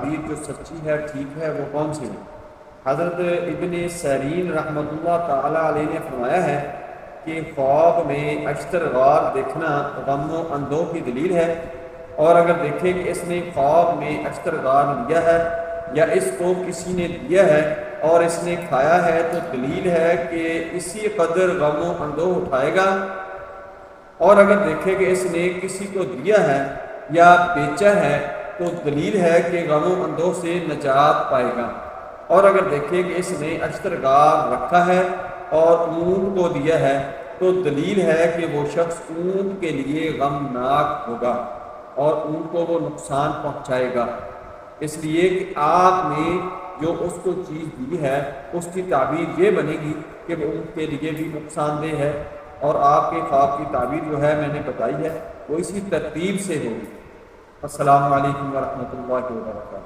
تعبیر جو سچی ہے ٹھیک ہے وہ کون سی ہے؟ حضرت ابن سیرین رحمۃ اللہ تعالیٰ علیہ نے فرمایا ہے کہ خواب میں اشتر غار دیکھنا غم و اندوہ کی دلیل ہے، اور اگر دیکھے کہ اس نے خواب میں اشتر غار لیا ہے یا اس کو کسی نے دیا ہے اور اس نے کھایا ہے تو دلیل ہے کہ اسی قدر غم و اندوہ اٹھائے گا، اور اگر دیکھے کہ اس نے کسی کو دیا ہے یا بیچا ہے تو دلیل ہے کہ غم و اندوہ سے نجات پائے گا، اور اگر دیکھے کہ اس نے اشترگار رکھا ہے اور اونٹ کو دیا ہے تو دلیل ہے کہ وہ شخص اونٹ کے لیے غمناک ہوگا اور اونٹ کو وہ نقصان پہنچائے گا، اس لیے کہ آپ نے جو اس کو چیز دی ہے اس کی تعبیر یہ بنے گی کہ وہ اونٹ کے لیے بھی نقصان دہ ہے، اور آپ کے خواب کی تعبیر جو ہے میں نے بتائی ہے وہ اسی ترتیب سے ہوگی۔ السلام علیکم ورحمۃ اللہ وبرکاتہ۔